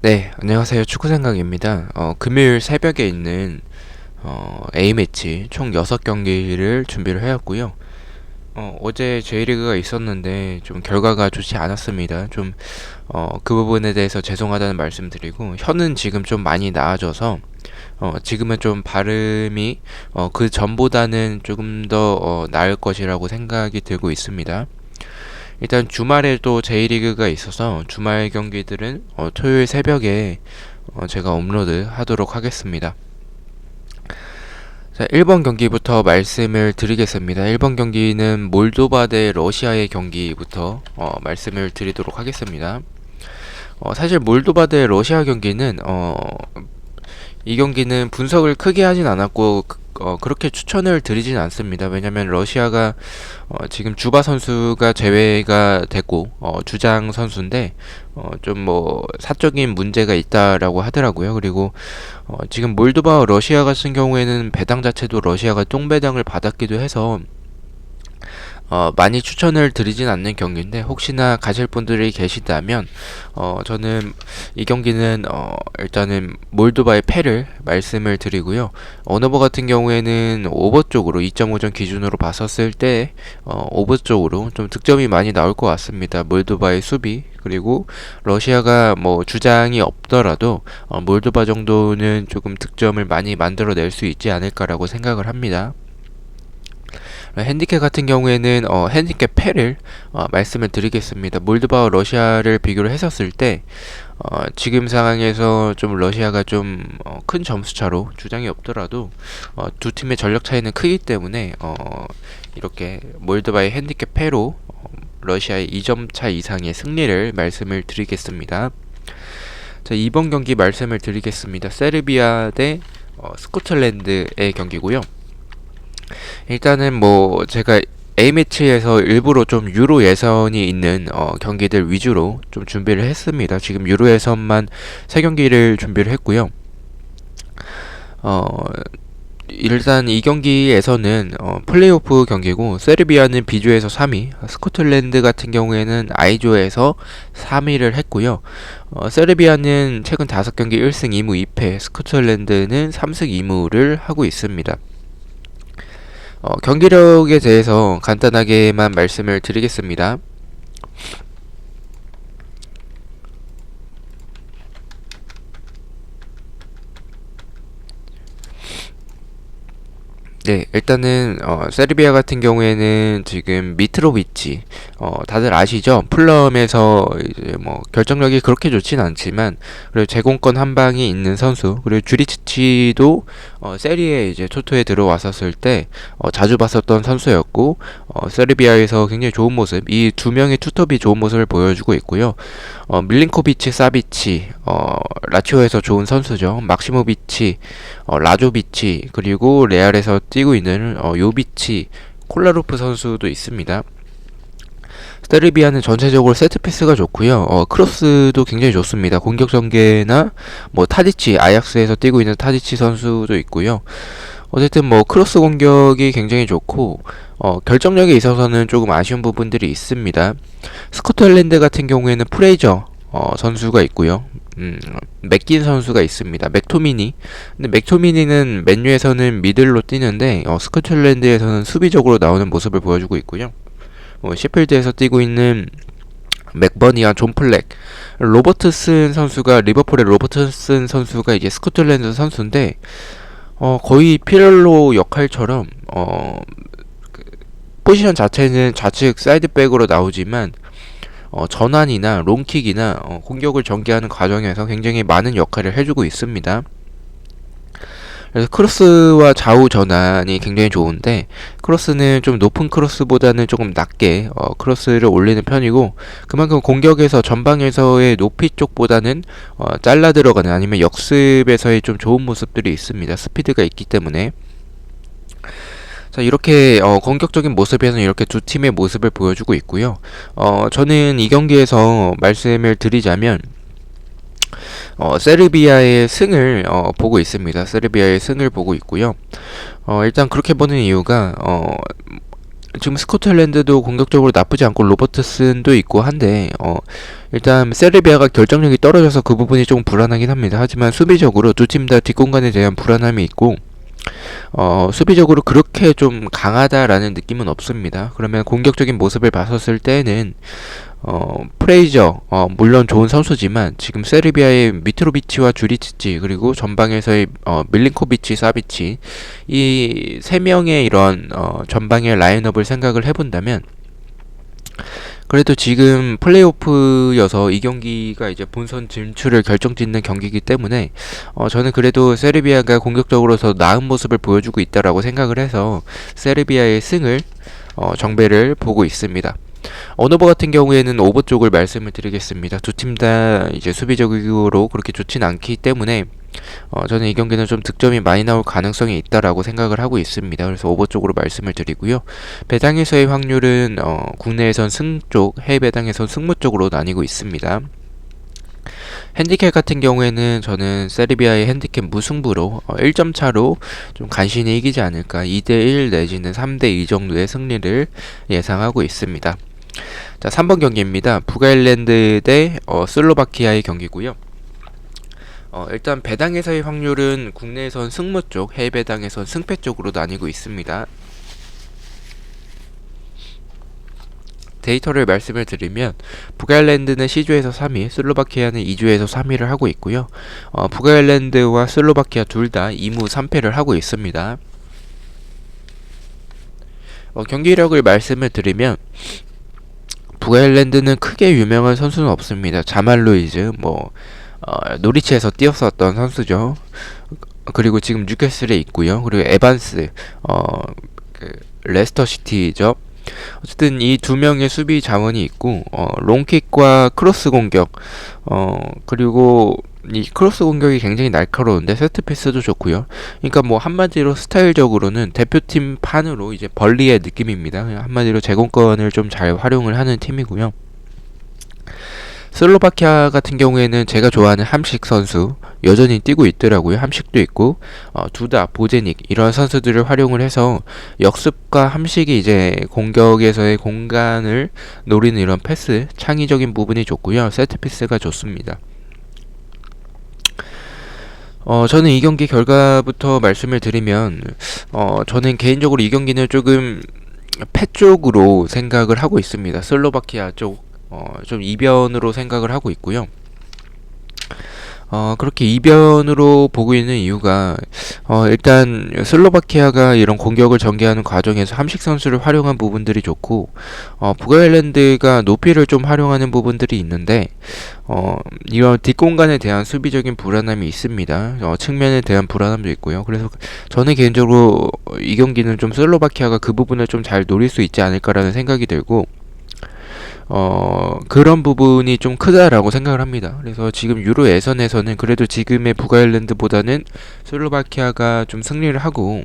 네, 안녕하세요. 축구생각입니다. 금요일 새벽에 있는 A매치 총 6경기를 준비를 해왔고요. 어제 J리그가 있었는데 좀 결과가 좋지 않았습니다. 그 부분에 대해서 죄송하다는 말씀 드리고, 혀는 지금 좀 많이 나아져서 지금은 좀 발음이 그 전보다는 조금 더 나을 것이라고 생각이 들고 있습니다. 일단 주말에 또 J리그가 있어서 주말 경기들은 토요일 새벽에 제가 업로드 하도록 하겠습니다. 자, 1번 경기부터 말씀을 드리겠습니다. 1번 경기는 몰도바 대 러시아의 경기부터 말씀을 드리도록 하겠습니다. 사실 몰도바 대 러시아 경기는 이 경기는 분석을 크게 하진 않았고 그렇게 추천을 드리진 않습니다. 왜냐면 러시아가 지금 주바 선수가 제외가 됐고 주장 선수인데 좀 뭐 사적인 문제가 있다라고 하더라고요. 그리고 지금 몰도바와 러시아 같은 경우에는 배당 자체도 러시아가 똥배당을 받았기도 해서 많이 추천을 드리진 않는 경기인데, 혹시나 가실 분들이 계시다면 저는 이 경기는 일단은 몰도바의 패를 말씀을 드리고요. 언어버 같은 경우에는 오버 쪽으로 2.5점 기준으로 봤었을 때 오버 쪽으로 좀 득점이 많이 나올 것 같습니다. 몰도바의 수비, 그리고 러시아가 뭐 주장이 없더라도 몰도바 정도는 조금 득점을 많이 만들어낼 수 있지 않을까라고 생각을 합니다. 핸디캡 같은 경우에는 핸디캡 패를 말씀을 드리겠습니다. 몰도바와 러시아를 비교를 했었을 때 지금 상황에서 좀 러시아가 좀 큰 점수차로 주장이 없더라도 두 팀의 전력 차이는 크기 때문에 이렇게 몰도바의 핸디캡 패로 러시아의 2점 차 이상의 승리를 말씀을 드리겠습니다. 자, 이번 경기 말씀을 드리겠습니다. 세르비아 대 스코틀랜드의 경기고요. 일단은 뭐 제가 A매치에서 일부러 좀 유로 예선이 있는 경기들 위주로 좀 준비를 했습니다. 지금 유로 예선만 3경기를 준비를 했고요. 일단 이 경기에서는 플레이오프 경기고, 세르비아는 B조에서 3위, 스코틀랜드 같은 경우에는 I조에서 3위를 했고요. 세르비아는 최근 5경기 1승 2무 2패, 스코틀랜드는 3승 2무를 하고 있습니다. 경기력에 대해서 간단하게만 말씀을 드리겠습니다. 네, 일단은 세르비아 같은 경우에는 지금 미트로비치, 다들 아시죠? 풀럼에서 이제 뭐 결정력이 그렇게 좋진 않지만 그리고 제공권 한 방이 있는 선수, 그리고 주리치치도 세리에 이제 토토에 들어왔었을 때 자주 봤었던 선수였고, 세르비아에서 굉장히 좋은 모습, 이 두 명의 투톱이 좋은 모습을 보여주고 있고요. 밀린코비치, 사비치, 라치오에서 좋은 선수죠. 막시모비치, 라조비치, 그리고 레알에서 뛰고 있는 요비치, 콜라루프 선수도 있습니다. 세르비아는 전체적으로 세트피스가 좋고요. 크로스도 굉장히 좋습니다. 공격 전개나 뭐 타디치, 아약스에서 뛰고 있는 타디치 선수도 있고요. 어쨌든 뭐 크로스 공격이 굉장히 좋고 결정력에 있어서는 조금 아쉬운 부분들이 있습니다. 스코틀랜드 같은 경우에는 프레이저 선수가 있고요. 맥긴 선수가 있습니다. 맥토미니. 근데 맥토미니는 맨유에서는 미들로 뛰는데 스코틀랜드에서는 수비적으로 나오는 모습을 보여주고 있고요. 셰필드에서 뛰고 있는 맥버니와 존 플렉, 로버트슨 선수가, 리버풀의 로버트슨 선수가 이제 스코틀랜드 선수인데 거의 피렐로 역할처럼 포지션 자체는 좌측 사이드백으로 나오지만 전환이나 롱킥이나 공격을 전개하는 과정에서 굉장히 많은 역할을 해주고 있습니다. 그래서 크로스와 좌우 전환이 굉장히 좋은데, 크로스는 좀 높은 크로스보다는 조금 낮게 크로스를 올리는 편이고, 그만큼 공격에서 전방에서의 높이 쪽보다는 잘라 들어가는, 아니면 역습에서의 좀 좋은 모습들이 있습니다. 스피드가 있기 때문에. 자, 이렇게 공격적인 모습에서는 이렇게 두 팀의 모습을 보여주고 있고요. 저는 이 경기에서 말씀을 드리자면 세르비아의 승을 보고 있습니다. 세르비아의 승을 보고 있고요. 일단 그렇게 보는 이유가 지금 스코틀랜드도 공격적으로 나쁘지 않고 로버트슨도 있고 한데 일단 세르비아가 결정력이 떨어져서 그 부분이 조금 불안하긴 합니다. 하지만 수비적으로 두 팀 다 뒷공간에 대한 불안함이 있고 수비적으로 그렇게 좀 강하다라는 느낌은 없습니다. 그러면 공격적인 모습을 봤었을 때는 프레이저 물론 좋은 선수지만 지금 세르비아의 미트로비치와 주리치치 그리고 전방에서의 밀린코비치, 사비치 이 세 명의 이런 전방의 라인업을 생각을 해본다면 그래도 지금 플레이오프여서 이 경기가 이제 본선 진출을 결정짓는 경기이기 때문에 저는 그래도 세르비아가 공격적으로 더 나은 모습을 보여주고 있다라고 생각을 해서 세르비아의 승을 정배를 보고 있습니다. 언어버 같은 경우에는 오버 쪽을 말씀을 드리겠습니다. 두 팀 다 이제 수비적으로 그렇게 좋진 않기 때문에 저는 이 경기는 좀 득점이 많이 나올 가능성이 있다라고 생각을 하고 있습니다. 그래서 오버 쪽으로 말씀을 드리고요. 배당에서의 확률은 국내에선 승 쪽, 해외 배당에선 승무 쪽으로 나뉘고 있습니다. 핸디캡 같은 경우에는 저는 세르비아의 핸디캡 무승부로 1점 차로 좀 간신히 이기지 않을까 2대1 내지는 3대2 정도의 승리를 예상하고 있습니다. 자, 3번 경기입니다. 북아일랜드 대 슬로바키아의 경기고요. 일단 배당에서의 확률은 국내에선 승무 쪽, 해외 배당에선 승패 쪽으로 나뉘고 있습니다. 데이터를 말씀을 드리면 북아일랜드는 C조에서 3위, 슬로바키아는 2조에서 3위를 하고 있고요. 북아일랜드와 슬로바키아 둘 다 2무 3패를 하고 있습니다. 경기력을 말씀을 드리면 북아일랜드는 크게 유명한 선수는 없습니다. 자말 루이즈, 노리치에서 뛰었었던 선수죠. 그리고 지금 뉴캐슬에 있고요. 그리고 에반스, 레스터 시티죠. 어쨌든 이 두 명의 수비 자원이 있고 롱킥과 크로스 공격 그리고 이 크로스 공격이 굉장히 날카로운데 세트 패스도 좋고요. 그러니까 뭐 한마디로 스타일적으로는 대표팀 판으로 이제 벌리의 느낌입니다. 한마디로 제공권을 좀 잘 활용을 하는 팀이고요. 슬로바키아 같은 경우에는 제가 좋아하는 함식 선수 여전히 뛰고 있더라고요. 함식도 있고 두다, 보제닉 이런 선수들을 활용을 해서 역습과 함식이 이제 공격에서의 공간을 노리는 이런 패스, 창의적인 부분이 좋고요. 세트 피스가 좋습니다. 저는 이 경기 결과부터 말씀을 드리면 저는 개인적으로 이 경기는 조금 패 쪽으로 생각을 하고 있습니다. 슬로바키아 쪽 좀 이변으로 생각을 하고 있고요. 그렇게 이변으로 보고 있는 이유가 일단 슬로바키아가 이런 공격을 전개하는 과정에서 함식 선수를 활용한 부분들이 좋고 북아일랜드가 높이를 좀 활용하는 부분들이 있는데 이런 뒷공간에 대한 수비적인 불안함이 있습니다. 측면에 대한 불안함도 있고요. 그래서 저는 개인적으로 이 경기는 좀 슬로바키아가 그 부분을 좀 잘 노릴 수 있지 않을까라는 생각이 들고 그런 부분이 좀 크다라고 생각을 합니다. 그래서 지금 유로 예선에서는 그래도 지금의 북아일랜드보다는 슬로바키아가 좀 승리를 하고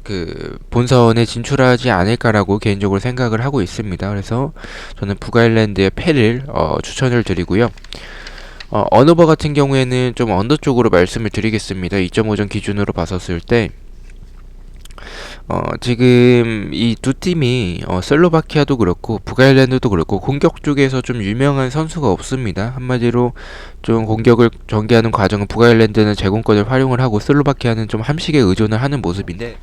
그 본선에 진출하지 않을까라고 개인적으로 생각을 하고 있습니다. 그래서 저는 북아일랜드의 패를 추천을 드리고요. 언어버 같은 경우에는 좀 언더 쪽으로 말씀을 드리겠습니다. 2.5점 기준으로 봤었을 때 지금 이 두 팀이 슬로바키아도 그렇고 북아일랜드도 그렇고 공격 쪽에서 좀 유명한 선수가 없습니다. 한마디로 좀 공격을 전개하는 과정은 북아일랜드는 제공권을 활용을 하고 슬로바키아는 좀 함식에 의존을 하는 모습인데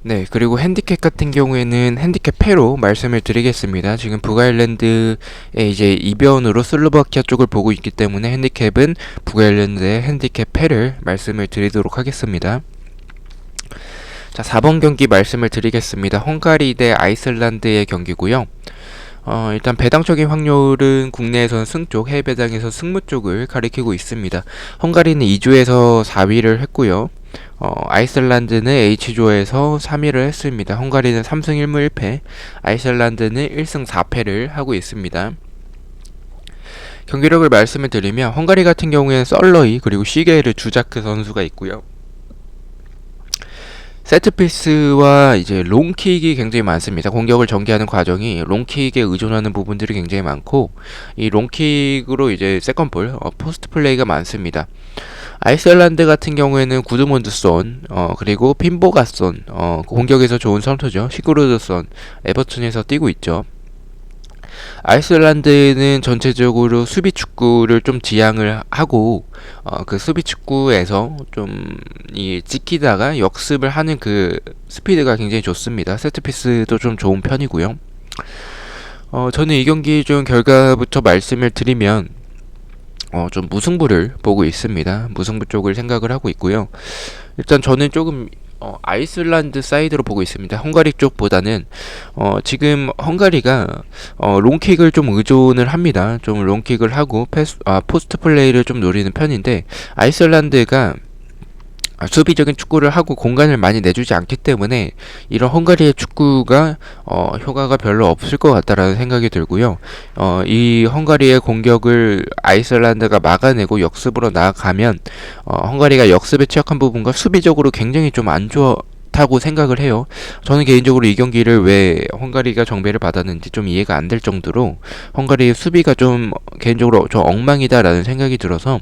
네, 그리고 핸디캡 같은 경우에는 핸디캡 패로 말씀을 드리겠습니다. 지금 북아일랜드의 이제 이변으로 슬로바키아 쪽을 보고 있기 때문에 핸디캡은 북아일랜드의 핸디캡 패를 말씀을 드리도록 하겠습니다. 자, 4번 경기 말씀을 드리겠습니다. 헝가리 대 아이슬란드의 경기고요. 일단 배당적인 확률은 국내에서는 승 쪽, 해외 배당에서 승무 쪽을 가리키고 있습니다. 헝가리는 2조에서 4위를 했고요. 아이슬란드는 H조에서 3위를 했습니다. 헝가리는 3승 1무 1패, 아이슬란드는 1승 4패를 하고 있습니다. 경기력을 말씀을 드리면 헝가리 같은 경우에는 썰러이 그리고 시게르 주자크 선수가 있고요. 세트피스와 이제 롱킥이 굉장히 많습니다. 공격을 전개하는 과정이 롱킥에 의존하는 부분들이 굉장히 많고, 이 롱킥으로 이제 세컨볼, 포스트 플레이가 많습니다. 아이슬란드 같은 경우에는 구드문드손, 그리고 핀보가손, 공격에서 좋은 선수죠. 시그루드손, 에버튼에서 뛰고 있죠. 아이슬란드는 전체적으로 수비 축구를 좀 지향을 하고, 그 수비 축구에서 좀 이 찍히다가 역습을 하는 그 스피드가 굉장히 좋습니다. 세트피스도 좀 좋은 편이고요. 저는 이 경기 좀 결과부터 말씀을 드리면, 좀 무승부를 보고 있습니다. 무승부 쪽을 생각을 하고 있고요. 일단 저는 조금 아이슬란드 사이드로 보고 있습니다. 헝가리 쪽보다는 지금 헝가리가 롱킥을 좀 의존을 합니다. 좀 롱킥을 하고 포스트 플레이를 좀 노리는 편인데, 아이슬란드가 수비적인 축구를 하고 공간을 많이 내주지 않기 때문에 이런 헝가리의 축구가 효과가 별로 없을 것 같다라는 생각이 들고요. 이 헝가리의 공격을 아이슬란드가 막아내고 역습으로 나아가면 헝가리가 역습에 취약한 부분과 수비적으로 굉장히 좀 안 좋다고 생각을 해요. 저는 개인적으로 이 경기를 왜 헝가리가 정배를 받았는지 좀 이해가 안 될 정도로 헝가리의 수비가 좀 개인적으로 좀 엉망이다라는 생각이 들어서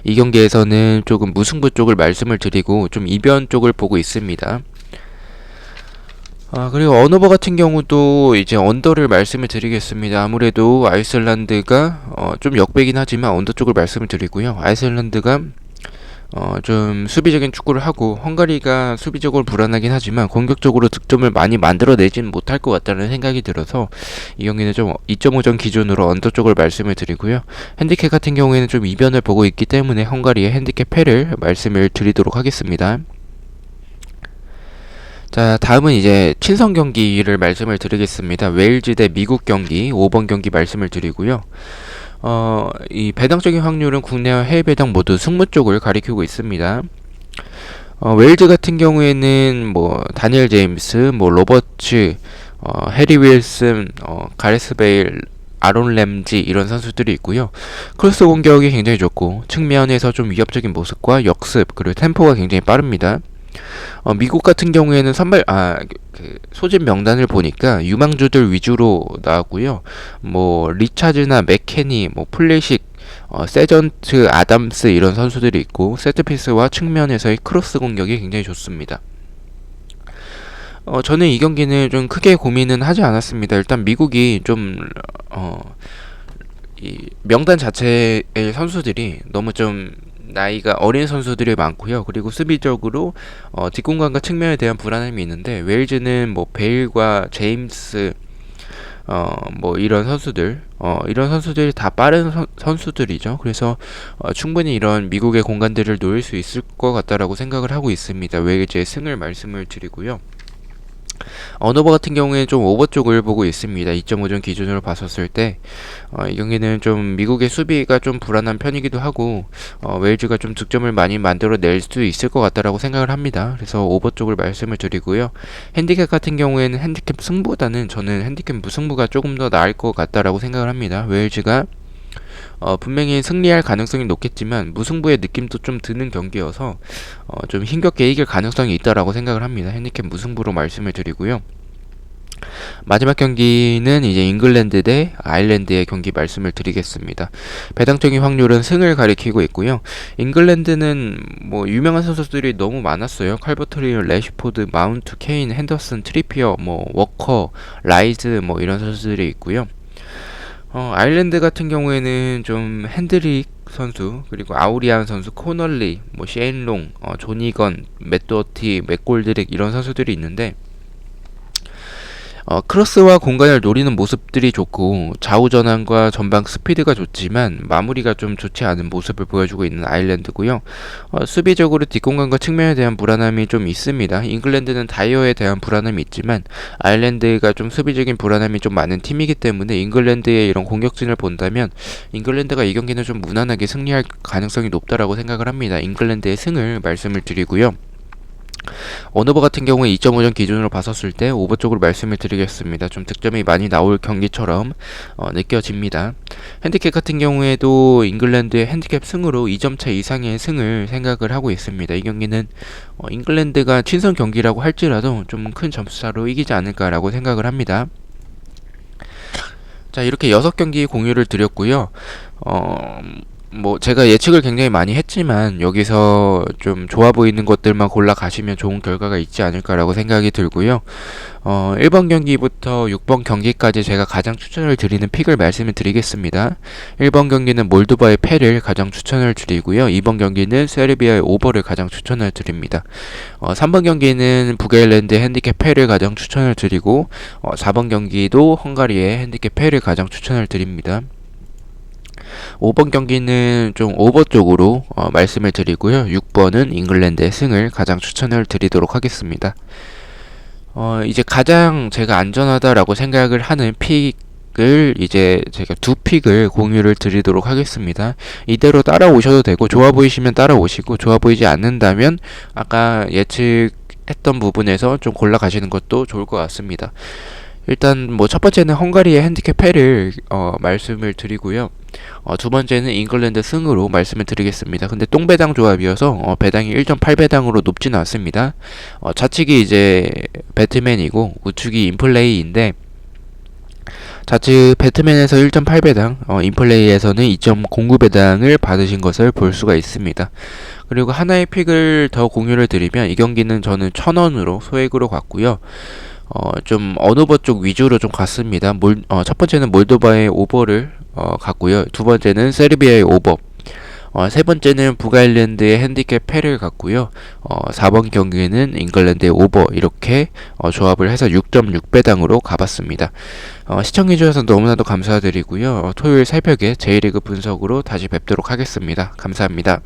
이 경기에서는 조금 무승부 쪽을 말씀을 드리고 좀 이변 쪽을 보고 있습니다. 그리고 언어버 같은 경우도 이제 언더를 말씀을 드리겠습니다. 아무래도 아이슬란드가 좀 역배긴 하지만 언더 쪽을 말씀을 드리고요. 아이슬란드가 좀 수비적인 축구를 하고 헝가리가 수비적으로 불안하긴 하지만 공격적으로 득점을 많이 만들어내진 못할 것 같다는 생각이 들어서 이 경기는 좀 2.5점 기준으로 언더 쪽을 말씀을 드리고요. 핸디캡 같은 경우에는 좀 이변을 보고 있기 때문에 헝가리의 핸디캡 패를 말씀을 드리도록 하겠습니다. 자, 다음은 이제 친선 경기를 말씀을 드리겠습니다. 웨일즈 대 미국 경기 5번 경기 말씀을 드리고요. 이 배당적인 확률은 국내와 해외 배당 모두 승부 쪽을 가리키고 있습니다. 웨일즈 같은 경우에는 뭐 다니엘 제임스, 뭐 로버츠, 해리 윌슨, 가레스 베일, 아론 램지 이런 선수들이 있고요. 크로스 공격이 굉장히 좋고 측면에서 좀 위협적인 모습과 역습 그리고 템포가 굉장히 빠릅니다. 미국 같은 경우에는 그 소집 명단을 보니까 유망주들 위주로 나왔고요. 뭐 리차즈나 맥케니, 뭐 플래식, 세전트, 아담스 이런 선수들이 있고 세트피스와 측면에서의 크로스 공격이 굉장히 좋습니다. 저는 이 경기는 좀 크게 고민은 하지 않았습니다. 일단 미국이 좀 이 명단 자체의 선수들이 너무 좀 나이가 어린 선수들이 많고요. 그리고 수비적으로 뒷공간과 측면에 대한 불안함이 있는데 웨일즈는 뭐 베일과 제임스 뭐 이런 선수들이 다 빠른 선수들이죠. 그래서 충분히 이런 미국의 공간들을 노릴 수 있을 것 같다라고 생각을 하고 있습니다. 웨일즈의 승을 말씀을 드리고요. 언어버 같은 경우에는 좀 오버 쪽을 보고 있습니다. 2.5점 기준으로 봤었을 때 이 경기는 좀 미국의 수비가 좀 불안한 편이기도 하고 웨일즈가 좀 득점을 많이 만들어낼 수 있을 것 같다라고 생각을 합니다. 그래서 오버 쪽을 말씀을 드리고요. 핸디캡 같은 경우에는 핸디캡 승보다는 저는 핸디캡 무승부가 조금 더 나을 것 같다라고 생각을 합니다. 웨일즈가 분명히 승리할 가능성이 높겠지만 무승부의 느낌도 좀 드는 경기여서 좀 힘겹게 이길 가능성이 있다라고 생각을 합니다. 핸디캡 무승부로 말씀을 드리고요. 마지막 경기는 이제 잉글랜드 대 아일랜드의 경기 말씀을 드리겠습니다. 배당적인 확률은 승을 가리키고 있고요. 잉글랜드는 뭐 유명한 선수들이 너무 많았어요. 칼버트리, 레시포드, 마운트, 케인, 핸더슨, 트리피어, 뭐 워커, 라이즈 뭐 이런 선수들이 있고요. 아일랜드 같은 경우에는 좀 핸드릭 선수, 그리고 아우리안 선수, 코널리, 뭐 셰인롱, 조니건, 맷도티, 맥골드릭 이런 선수들이 있는데 크로스와 공간을 노리는 모습들이 좋고 좌우 전환과 전방 스피드가 좋지만 마무리가 좀 좋지 않은 모습을 보여주고 있는 아일랜드고요. 수비적으로 뒷공간과 측면에 대한 불안함이 좀 있습니다. 잉글랜드는 다이어에 대한 불안함이 있지만 아일랜드가 좀 수비적인 불안함이 좀 많은 팀이기 때문에 잉글랜드의 이런 공격진을 본다면 잉글랜드가 이 경기는 좀 무난하게 승리할 가능성이 높다라고 생각을 합니다. 잉글랜드의 승을 말씀을 드리고요. 언오버 같은 경우에 2.5점 기준으로 봤었을 때 오버 쪽으로 말씀을 드리겠습니다. 좀 득점이 많이 나올 경기처럼 느껴집니다. 핸디캡 같은 경우에도 잉글랜드의 핸디캡 승으로 2점 차 이상의 승을 생각을 하고 있습니다. 이 경기는 잉글랜드가 친선 경기라고 할지라도 좀 큰 점수차로 이기지 않을까라고 생각을 합니다. 자, 이렇게 6경기 공유를 드렸고요. 뭐 제가 예측을 굉장히 많이 했지만 여기서 좀 좋아 보이는 것들만 골라 가시면 좋은 결과가 있지 않을까라고 생각이 들고요. 1번 경기부터 6번 경기까지 제가 가장 추천을 드리는 픽을 말씀을 드리겠습니다. 1번 경기는 몰도바의 패를 가장 추천을 드리고요. 2번 경기는 세르비아의 오버를 가장 추천을 드립니다. 3번 경기는 북아일랜드의 핸디캡 패를 가장 추천을 드리고 4번 경기도 헝가리의 핸디캡 패를 가장 추천을 드립니다. 5번 경기는 좀 오버 쪽으로 말씀을 드리고요. 6번은 잉글랜드의 승을 가장 추천을 드리도록 하겠습니다. 이제 가장 제가 안전하다라고 생각을 하는 픽을 이제 제가 두 픽을 공유를 드리도록 하겠습니다. 이대로 따라오셔도 되고 좋아 보이시면 따라오시고 좋아 보이지 않는다면 아까 예측했던 부분에서 좀 골라 가시는 것도 좋을 것 같습니다. 일단 뭐 첫 번째는 헝가리의 핸디캡 패를 말씀을 드리고요. 두 번째는 잉글랜드 승으로 말씀을 드리겠습니다. 근데 똥배당 조합이어서 배당이 1.8배당으로 높지는 않습니다. 좌측이 이제 배트맨이고 우측이 인플레이인데 좌측 배트맨에서 1.8배당, 인플레이에서는 2.09배당을 받으신 것을 볼 수가 있습니다. 그리고 하나의 픽을 더 공유를 드리면 이 경기는 저는 1,000원으로 소액으로 갔고요. 좀 언오버 쪽 위주로 좀 갔습니다. 첫 번째는 몰도바의 오버를 갔고요. 두 번째는 세르비아의 오버. 세 번째는 북아일랜드의 핸디캡 패를 갔고요. 4번 경기에는 잉글랜드의 오버 이렇게 조합을 해서 6.6배당으로 가봤습니다. 시청해주셔서 너무나도 감사드리고요. 토요일 새벽에 J리그 분석으로 다시 뵙도록 하겠습니다. 감사합니다.